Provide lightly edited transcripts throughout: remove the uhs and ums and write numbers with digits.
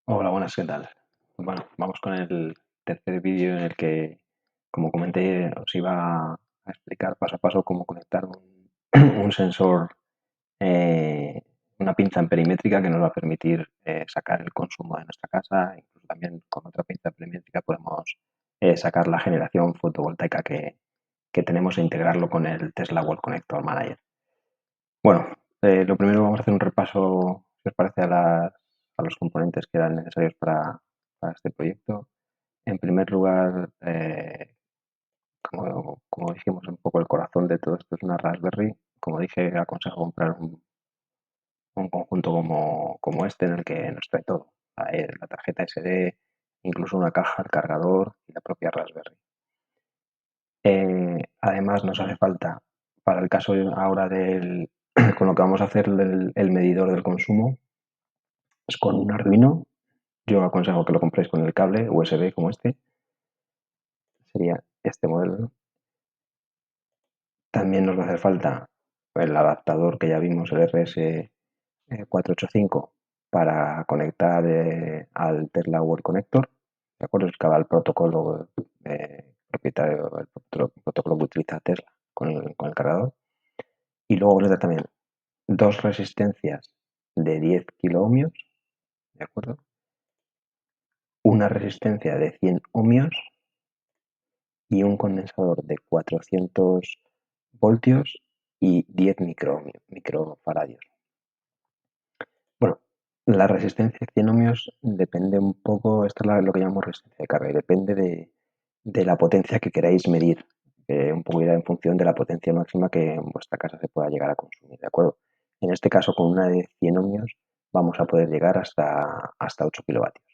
Hola, buenas, ¿qué tal? Bueno, vamos con el tercer vídeo en el que, como comenté, os iba a explicar paso a paso cómo conectar un sensor, eh, una pinza perimétrica que nos va a permitir sacar el consumo de nuestra casa. Incluso también con otra pinza perimétrica podemos sacar la generación fotovoltaica que tenemos e integrarlo con el Tesla Wall Connector Manager. Bueno, lo primero vamos a hacer un repaso, si os parece, a los componentes que eran necesarios para este proyecto. En primer lugar, como dijimos, un poco el corazón de todo esto es una Raspberry. Como dije, aconsejo comprar un conjunto como este en el que nos trae todo. La tarjeta SD, incluso una caja, el cargador y la propia Raspberry. Además, nos hace falta, para el caso ahora con lo que vamos a hacer el medidor del consumo, es con un Arduino. Yo aconsejo que lo compréis con el cable USB como este. Sería este modelo. También nos va a hacer falta el adaptador que ya vimos, el RS485, para conectar al Tesla Wall Connector. ¿De acuerdo? Es cada el protocolo propietario, el protocolo que utiliza Tesla con el cargador. Y luego nos da también dos resistencias de 10 kiloohmios, ¿de acuerdo? Una resistencia de 100 ohmios y un condensador de 400 voltios y 10 microfaradios. Bueno, la resistencia de 100 ohmios depende un poco, esto es lo que llamamos resistencia de carga, y depende de la potencia que queráis medir, un poco irá en función de la potencia máxima que en vuestra casa se pueda llegar a consumir, ¿de acuerdo? En este caso, con una de 100 ohmios vamos a poder llegar hasta 8 kilovatios.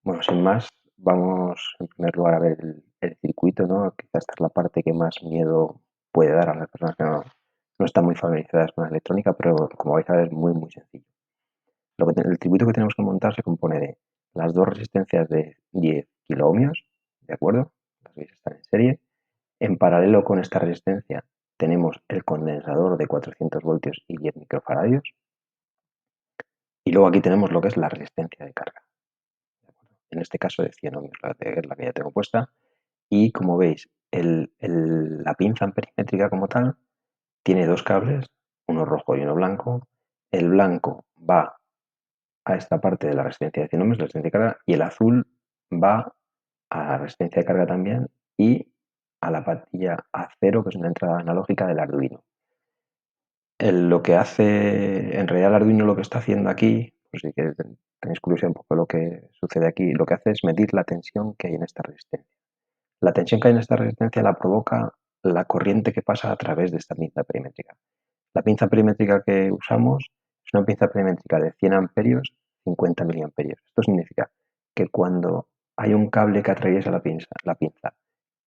Bueno, sin más, vamos en primer lugar a ver el circuito, ¿no? Quizás esta es la parte que más miedo puede dar a las personas que no están muy familiarizadas con la electrónica, pero como vais a ver es muy, muy sencillo. El circuito que tenemos que montar se compone de las dos resistencias de 10 kiloohmios, ¿de acuerdo? Las veis están en serie. En paralelo con esta resistencia tenemos el condensador de 400 voltios y 10 microfaradios. Y luego aquí tenemos lo que es la resistencia de carga. En este caso de 100 ohmios, la que ya tengo puesta. Y como veis, la pinza perimétrica como tal tiene dos cables, uno rojo y uno blanco. El blanco va a esta parte de la resistencia de 100 ohmios, la resistencia de carga, y el azul va a la resistencia de carga también y a la patilla A0, que es una entrada analógica del Arduino. Lo que hace, en realidad el Arduino lo que está haciendo aquí, pues si que tenéis curiosidad un poco de lo que sucede aquí, lo que hace es medir la tensión que hay en esta resistencia. La tensión que hay en esta resistencia la provoca la corriente que pasa a través de esta pinza perimétrica. La pinza perimétrica que usamos es una pinza perimétrica de 100 amperios, 50 miliamperios. Esto significa que cuando hay un cable que atraviesa la pinza,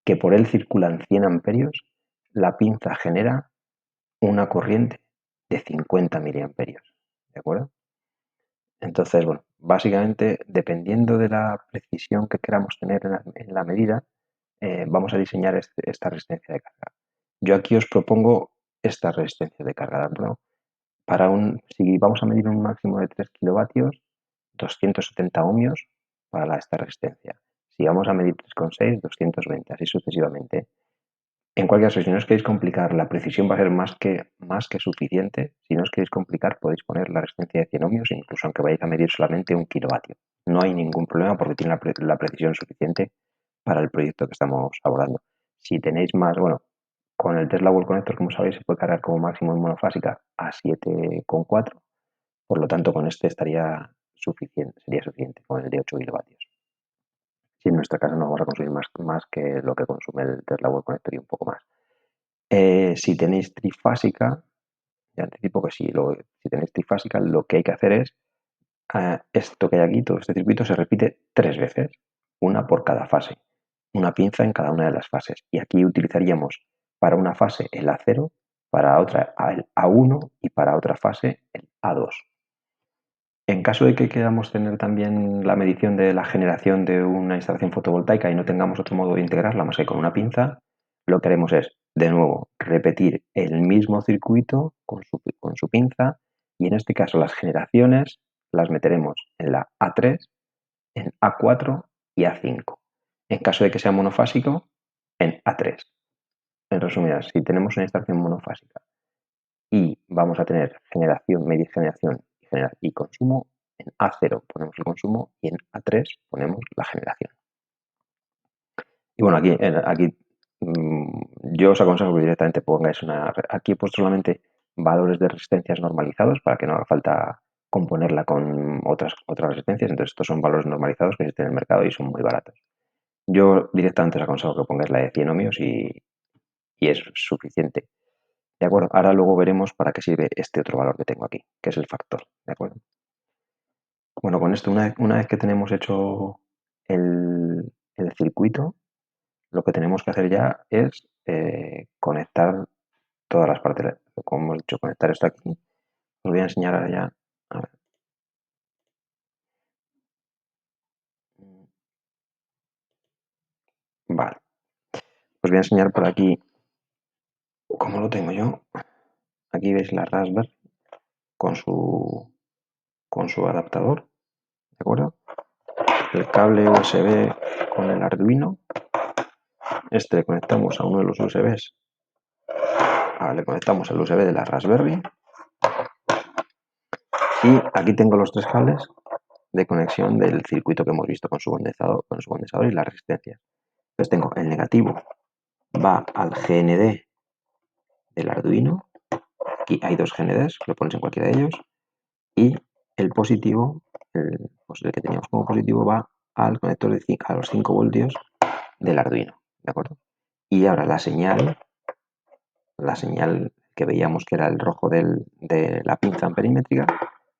que por él circulan 100 amperios, la pinza genera una corriente de 50 miliamperios. ¿De acuerdo? Entonces, bueno, básicamente, dependiendo de la precisión que queramos tener en la medida, vamos a diseñar esta resistencia de carga. Yo aquí os propongo esta resistencia de carga, ¿no? Si vamos a medir un máximo de 3 kilovatios, 270 ohmios para esta resistencia. Si vamos a medir 3,6, 220, así sucesivamente. En cualquier caso, si no os queréis complicar, la precisión va a ser más que suficiente. Si no os queréis complicar, podéis poner la resistencia de 100 ohmios, incluso aunque vayáis a medir solamente 1 kilovatio. No hay ningún problema porque tiene la precisión suficiente para el proyecto que estamos abordando. Si tenéis más, bueno, con el Tesla Wall Connector, como sabéis, se puede cargar como máximo en monofásica a 7,4. Por lo tanto, con este sería suficiente, con el de 8 kilovatios. Si en nuestra casa no vamos a consumir más que lo que consume el Tesla Wall Connector y un poco más. Si tenéis trifásica, ya anticipo que si tenéis trifásica, lo que hay que hacer es esto que hay aquí, todo este circuito se repite 3 veces, una por cada fase, una pinza en cada una de las fases. Y aquí utilizaríamos para una fase el A0, para otra el A1 y para otra fase el A2. En caso de que queramos tener también la medición de la generación de una instalación fotovoltaica y no tengamos otro modo de integrarla más que con una pinza, lo que haremos es, de nuevo, repetir el mismo circuito con su pinza y en este caso las generaciones las meteremos en la A3, en A4 y A5. En caso de que sea monofásico, en A3. En resumidas, si tenemos una instalación monofásica y vamos a tener generación, media generación y consumo, en A0 ponemos el consumo y en A3 ponemos la generación. Y bueno, aquí yo os aconsejo que directamente pongáis aquí he puesto solamente valores de resistencias normalizados para que no haga falta componerla con otras resistencias. Entonces estos son valores normalizados que existen en el mercado y son muy baratos. Yo directamente os aconsejo que pongáis la de 100 ohmios y es suficiente. ¿De acuerdo? Ahora luego veremos para qué sirve este otro valor que tengo aquí, que es el factor. ¿De acuerdo? Bueno, con esto, una vez que tenemos hecho el circuito, lo que tenemos que hacer ya es conectar todas las partes. Como hemos dicho, conectar esto aquí. Os voy a enseñar ahora ya. A ver. Vale. Os voy a enseñar por aquí cómo lo tengo yo. Aquí veis la Raspberry con su adaptador. ¿De acuerdo? El cable USB con el Arduino. Este le conectamos a uno de los USBs. Ahora le conectamos el USB de la Raspberry. Y aquí tengo los tres cables de conexión del circuito que hemos visto con su condensador y la resistencia. Entonces tengo el negativo, va al GND del Arduino. Aquí hay dos GNDs, lo pones en cualquiera de ellos. Y el positivo, el que teníamos como positivo, va al conector a los 5 voltios del Arduino. ¿De acuerdo? Y ahora la señal que veíamos que era el rojo de la pinza amperimétrica,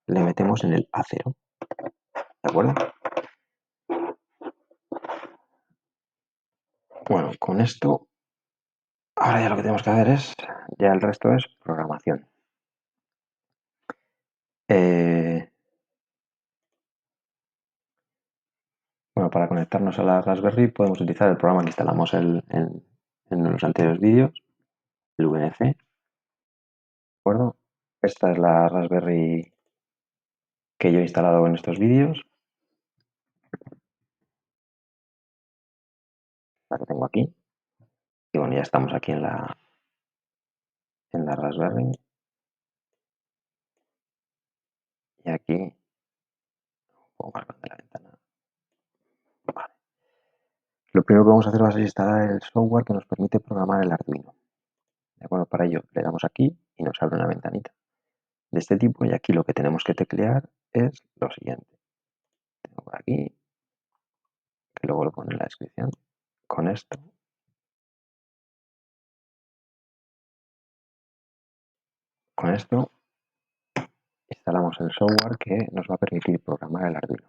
le metemos en el A0. ¿De acuerdo? Bueno, con esto, ahora ya lo que tenemos que hacer ya el resto es programación. Bueno, para conectarnos a la Raspberry podemos utilizar el programa que instalamos en los anteriores vídeos, el VNC. ¿De acuerdo? Esta es la Raspberry que yo he instalado en estos vídeos. La que tengo aquí. Y bueno, ya estamos aquí en la Raspberry. Y aquí pongo más grande la ventana. Vale. Lo primero que vamos a hacer va a ser instalar el software que nos permite programar el Arduino. ¿De acuerdo? Para ello le damos aquí y nos abre una ventanita de este tipo y aquí lo que tenemos que teclear es lo siguiente. Tengo por aquí, que luego lo pone en la descripción, con esto. Con esto instalamos el software que nos va a permitir programar el Arduino.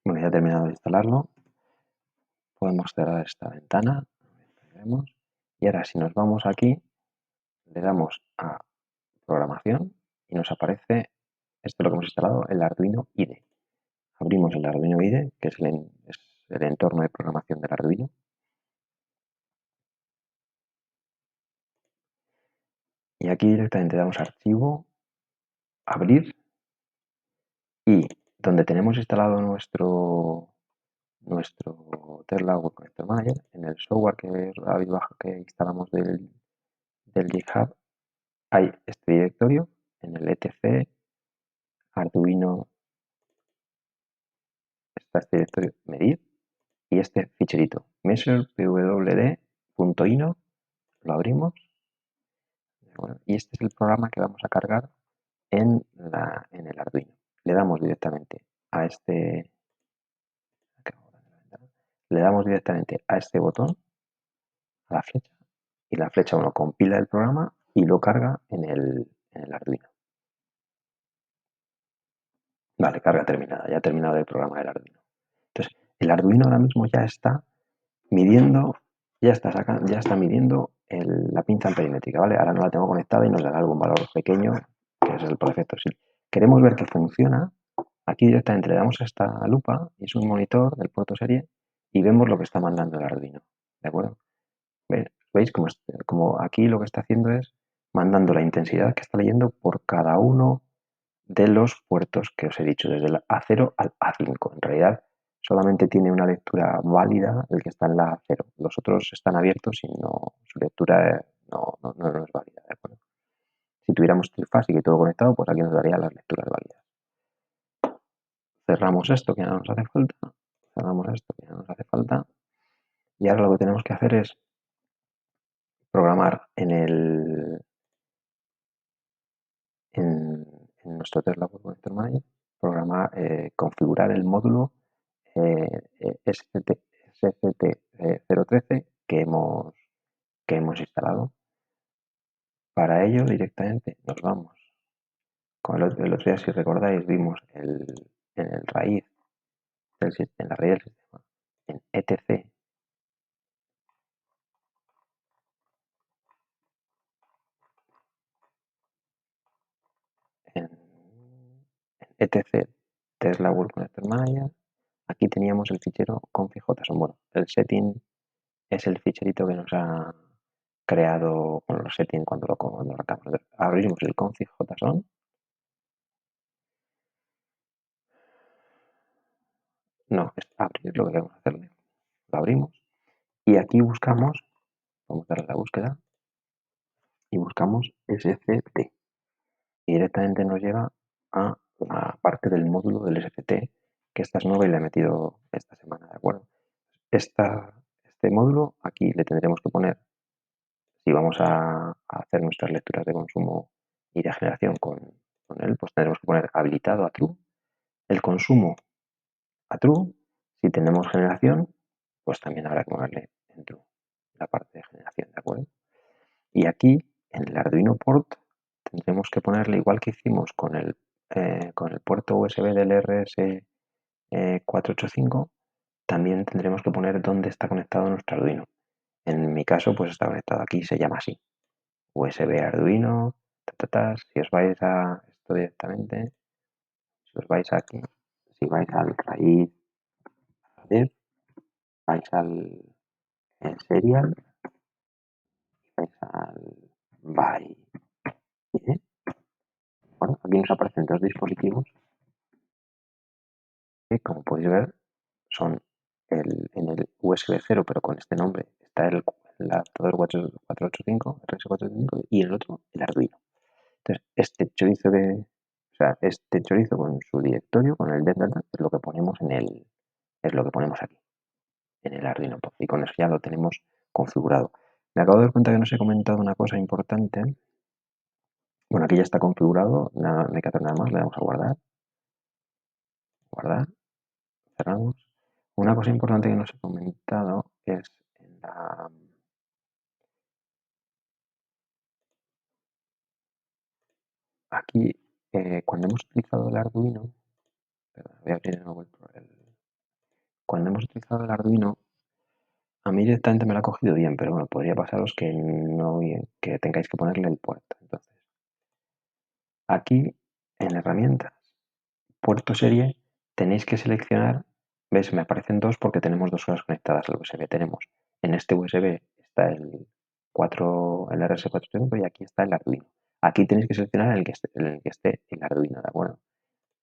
Bueno, ya he terminado de instalarlo. Podemos cerrar esta ventana. Y ahora si nos vamos aquí, le damos a programación y nos aparece, esto es lo que hemos instalado, el Arduino IDE. Abrimos el Arduino IDE, que es el entorno de programación del Arduino. Y aquí directamente damos archivo, abrir, y donde tenemos instalado nuestro Terla Web Connector Manager, en el software que instalamos del GitHub, hay este directorio, en el etc Arduino está este directorio medir y este ficherito measure.pwd.ino lo abrimos y este es el programa que vamos a cargar en el Arduino. Le damos directamente a este botón, a la flecha, y la flecha uno compila el programa y lo carga en el Arduino. Vale, carga terminada, ya ha terminado el programa del Arduino. Entonces, el Arduino ahora mismo ya está midiendo, ya está midiendo la pinza amperimétrica, ¿vale? Ahora no la tengo conectada y nos dará algún valor pequeño, que es el por defecto, sí, queremos ver que funciona, aquí directamente le damos a esta lupa, y es un monitor del puerto serie, y vemos lo que está mandando el Arduino, ¿de acuerdo? ¿Veis? Como aquí lo que está haciendo es mandando la intensidad que está leyendo por cada uno de los puertos que os he dicho, desde el A0 al A5. En realidad, solamente tiene una lectura válida el que está en la A0. Los otros están abiertos y no, su lectura no es válida, ¿de acuerdo? Si tuviéramos trifásico y todo conectado, pues aquí nos daría las lecturas válidas. Cerramos esto que ya no nos hace falta, cerramos esto que ya no nos hace falta, y ahora lo que tenemos que hacer es programar en nuestro Tesla Web Connector Manager, configurar el módulo SCT013 que hemos instalado. Para ello, directamente nos vamos. Con el otro día, si recordáis, vimos en la raíz del sistema, en etc, en etc Tesla World Connector Manager. Aquí teníamos el fichero config.json. Bueno, el setting es el ficherito que nos ha creado con los settings cuando lo acabamos. Abrimos el config.json. No, es abrir lo que queremos hacerle. Lo abrimos y aquí buscamos, vamos a darle a la búsqueda y buscamos SCT. Y directamente nos lleva a la parte del módulo del SCT, que esta es nueva y la he metido esta semana, ¿de acuerdo? Este módulo aquí le tendremos que poner, si vamos a hacer nuestras lecturas de consumo y de generación con él, pues tendremos que poner habilitado a true, el consumo a true. Si tenemos generación, pues también habrá que ponerle en true la parte de generación, ¿de acuerdo? Y aquí, en el Arduino port, tendremos que ponerle, igual que hicimos con el puerto USB del RS485, también tendremos que poner dónde está conectado nuestro Arduino. En mi caso, pues está conectado aquí, se llama así, USB Arduino, si os vais a esto directamente, si os vais aquí, si vais al raíz, vais al serial, vais al by, ¿eh? Bueno, aquí nos aparecen dos dispositivos que, como podéis ver, son en el USB 0, pero con este nombre, está el adaptador 485, RS485, y el otro, el Arduino. Entonces, este chorizo con su directorio, con el dev data, es lo que ponemos es lo que ponemos aquí, en el Arduino Pod, y con eso ya lo tenemos configurado. Me acabo de dar cuenta que no os he comentado una cosa importante. Bueno, aquí ya está configurado, no hay que hacer nada más, le damos a guardar, guardar, cerramos. Una cosa importante que no os he comentado es aquí, cuando hemos utilizado el Arduino, voy a abrir de nuevo cuando hemos utilizado el Arduino, a mí directamente me lo ha cogido bien, pero bueno, podría pasaros que no, que tengáis que ponerle el puerto. Entonces, aquí en herramientas, puerto serie, tenéis que seleccionar, ¿ves? Me aparecen dos porque tenemos dos horas conectadas al USB. Tenemos en este USB está el RS435 y aquí está el Arduino. Aquí tenéis que seleccionar el que esté el Arduino, ¿de acuerdo?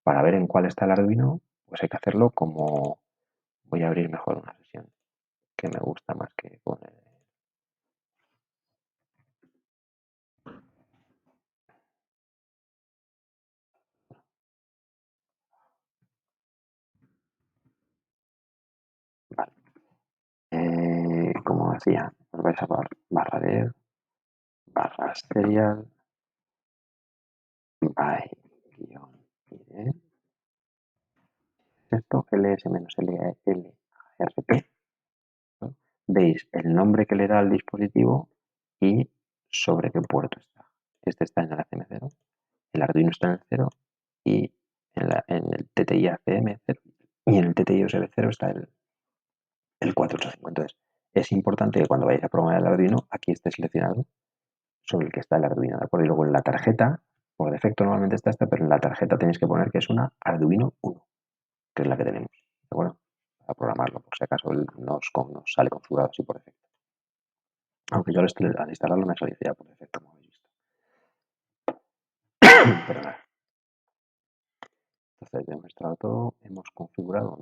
Para ver en cuál está el Arduino, pues hay que hacerlo como... Voy a abrir mejor una sesión que me gusta más que con el... Vale. Como decía, os vais a barra de barra serial by guión id. Esto ls-lrp, ¿no? Veis el nombre que le da al dispositivo y sobre qué puerto está. Este está en el ACM0, el Arduino está en el 0 y en el TTI ACM0 y en el TTI USB0 está el 485. Entonces, es importante que cuando vayáis a programar el Arduino, aquí esté seleccionado sobre el que está el Arduino, ¿de acuerdo? Y luego en la tarjeta Por defecto normalmente está esta, pero en la tarjeta tenéis que poner que es una Arduino 1, que es la que tenemos. ¿De acuerdo? A programarlo, por si acaso nos sale configurado así por defecto. Aunque yo al instalarlo me actualice ya por defecto, como habéis visto. Pero nada. Entonces ya hemos instalado todo, hemos configurado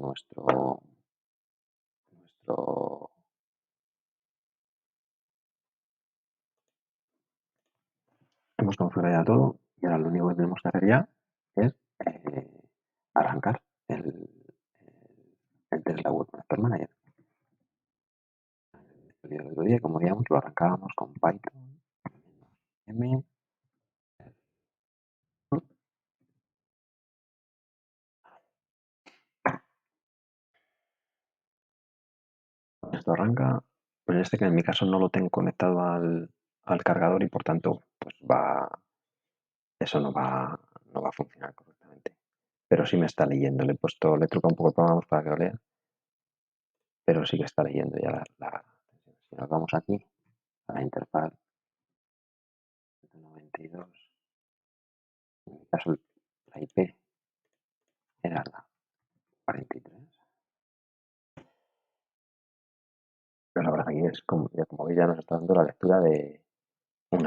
hemos configurado ya todo y ahora lo único que tenemos que hacer ya es arrancar el Tesla Web Master Manager. El otro día, como digamos, lo arrancábamos con Python, M. Esto arranca, en este que en mi caso no lo tengo conectado al cargador y por tanto pues eso no va a funcionar correctamente. Pero sí me está leyendo, le he trucado un poco el programa para que lo lea, pero sí que está leyendo ya si nos vamos aquí a la interfaz 92, en mi caso la IP era la 43. Pero la verdad aquí es como veis ya nos está dando una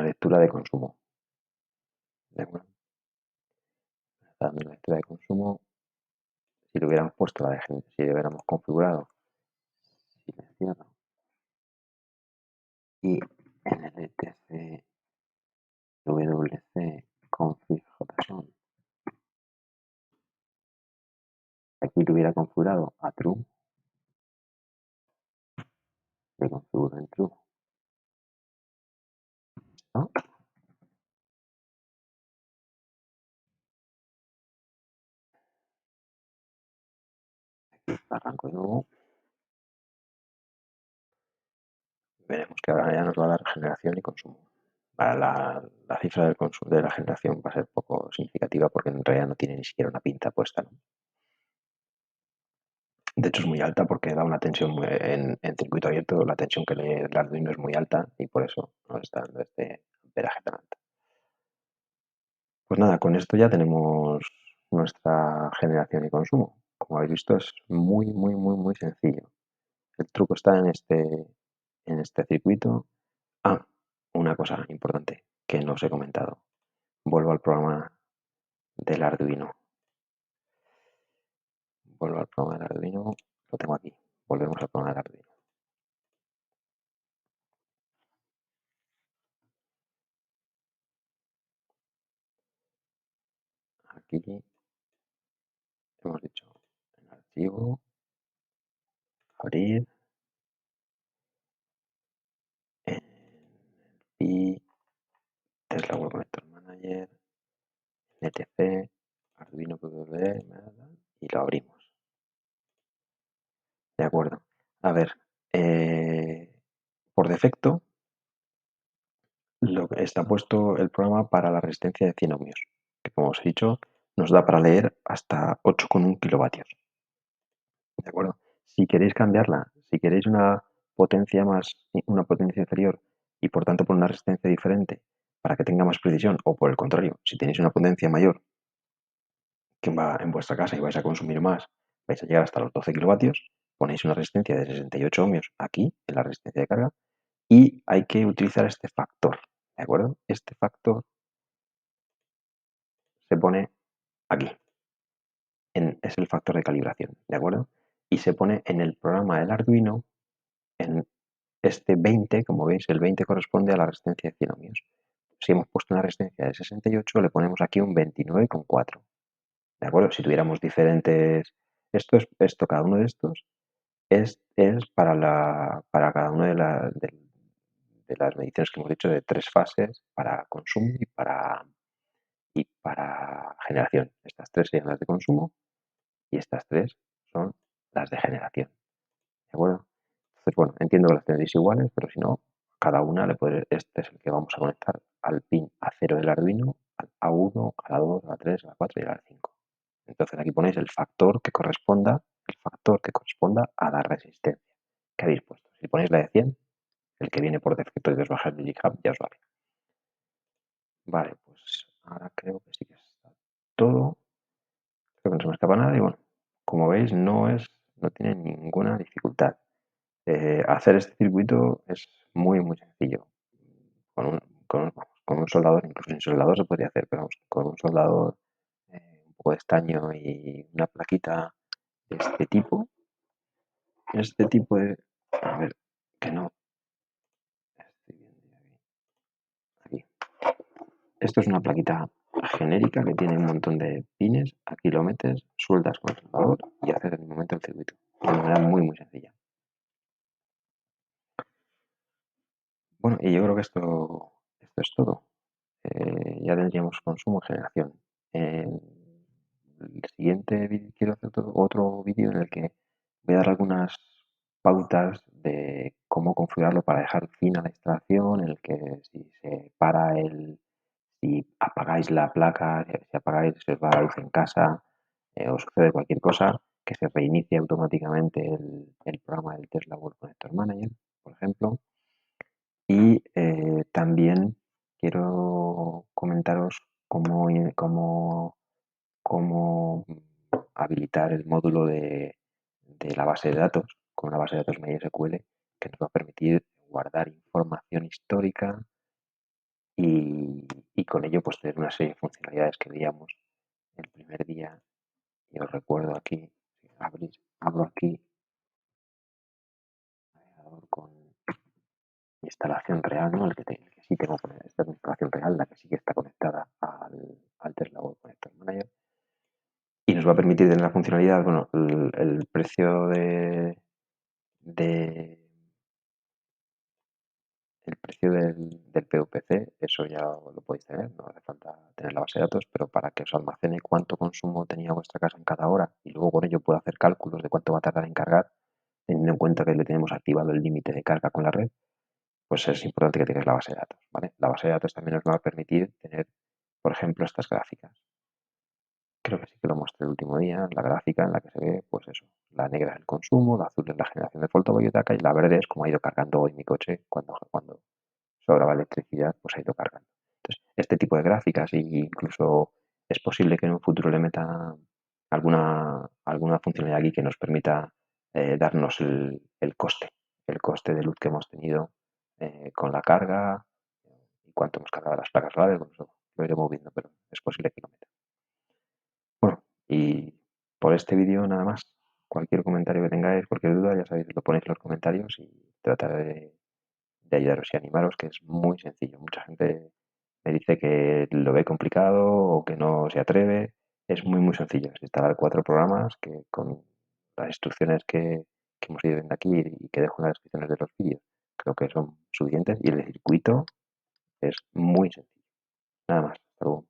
lectura de consumo. ¿De acuerdo? Está dando una lectura de consumo. Si lo hubiéramos puesto si lo hubiéramos configurado silenciado y en el etc wc config json aquí lo hubiera configurado a true, le configuro en true, ¿no? Arranco de nuevo, veremos que ahora ya nos va a dar generación y consumo. La cifra del consumo de la generación va a ser poco significativa porque en realidad no tiene ni siquiera una pinta puesta, ¿no? De hecho es muy alta porque da una tensión en circuito abierto, la tensión que lee el Arduino es muy alta y por eso nos está dando este amperaje tan alto. Pues nada, con esto ya tenemos nuestra generación y consumo. Como habéis visto es muy sencillo. El truco está en este circuito. Ah, una cosa importante que no os he comentado. Vuelvo al programa del Arduino. Vuelvo al programa del Arduino. Lo tengo aquí. Volvemos al programa del Arduino. Aquí hemos dicho en archivo, abrir, y Tesla Web Vector Manager, etc, Arduino PWD, y lo abrimos. De acuerdo. A ver, por defecto está puesto el programa para la resistencia de 100 ohmios, que como os he dicho, nos da para leer hasta 8,1 kilovatios. ¿De acuerdo? Si queréis cambiarla, si queréis una potencia inferior y por tanto por una resistencia diferente para que tenga más precisión, o por el contrario, si tenéis una potencia mayor que va en vuestra casa y vais a consumir más, vais a llegar hasta los 12 kilovatios, ponéis una resistencia de 68 ohmios aquí, en la resistencia de carga, y hay que utilizar este factor, ¿de acuerdo? Este factor se pone aquí, es el factor de calibración, ¿de acuerdo? Y se pone en el programa del Arduino, en este 20, como veis, el 20 corresponde a la resistencia de 100 ohmios. Si hemos puesto una resistencia de 68, le ponemos aquí un 29,4. ¿De acuerdo? Si tuviéramos diferentes... Cada uno de estos es para cada una de las mediciones que hemos dicho de 3 fases, para consumo y para generación. Estas 3 serían las de consumo y estas 3 son las de generación. ¿De acuerdo? Entonces, bueno, entiendo que las tendréis iguales, pero si no, cada una este es el que vamos a conectar al pin A0 del Arduino, al A1, a la 2, a la 3, a la 4 y a la 5. Entonces aquí ponéis el factor que corresponda a la resistencia que habéis puesto. Si ponéis la de 100, el que viene por defecto y os bajáis de GitHub, ya os vale. Vale, pues Ahora creo que sí que está todo. Creo que no se me escapa nada y bueno, como veis no tiene ninguna dificultad. Hacer este circuito es muy sencillo. Con un, con un soldador, incluso sin soldador se podría hacer, pero vamos, con un soldador, un poco de estaño y una plaquita de este tipo de... A ver, que no, estoy viendo aquí. Esto es una plaquita genérica que tiene un montón de pines. Aquí lo metes, sueltas con el soldador y haces en el momento el circuito. De una manera muy sencilla. Bueno, y yo creo que esto es todo. Ya tendríamos consumo y generación. En el siguiente vídeo quiero hacer otro vídeo en el que voy a dar algunas pautas de cómo configurarlo para dejar fin a la instalación, en el que si se para si apagáis la placa, si apagáis, se os va la luz en casa, o sucede cualquier cosa, que se reinicie automáticamente el programa del Tesla World Connector Manager, por ejemplo. Y también quiero comentaros cómo habilitar el módulo de la base de datos con una base de datos MySQL que nos va a permitir guardar información histórica y con ello pues tener una serie de funcionalidades que veíamos el primer día. Y os recuerdo aquí, abro aquí con instalación real, ¿no? El que sí tengo, esta es mi instalación real, la que sí que está conectada al Tesla Web Connector Manager. Y nos va a permitir tener la funcionalidad, bueno, el precio de el precio del PVC, eso ya lo podéis tener, no hace falta tener la base de datos, pero para que os almacene cuánto consumo tenía vuestra casa en cada hora y luego con ello puedo hacer cálculos de cuánto va a tardar en cargar, teniendo en cuenta que le tenemos activado el límite de carga con la red, pues es importante que tengáis la base de datos, ¿vale? La base de datos también nos va a permitir tener, por ejemplo, estas gráficas. Creo que sí que lo mostré el último día, la gráfica en la que se ve, pues eso, la negra es el consumo, la azul es la generación de fotovoltaica y la verde es como ha ido cargando hoy mi coche cuando sobraba electricidad, pues ha ido cargando. Entonces, este tipo de gráficas, e incluso es posible que en un futuro le meta alguna funcionalidad aquí que nos permita darnos el coste de luz que hemos tenido con la carga y cuánto hemos cargado las placas solares, bueno, eso lo iremos viendo, pero es posible que lo meta. Bueno, y por este vídeo nada más. Cualquier comentario que tengáis, cualquier duda, ya sabéis, lo ponéis en los comentarios y trataré de ayudaros y animaros, que es muy sencillo. Mucha gente me dice que lo ve complicado o que no se atreve. Es muy sencillo. Es instalar 4 programas que con las instrucciones que hemos ido viendo aquí y que dejo en las descripciones de los vídeos, creo que son suficientes. Y el circuito es muy sencillo. Nada más. Hasta luego.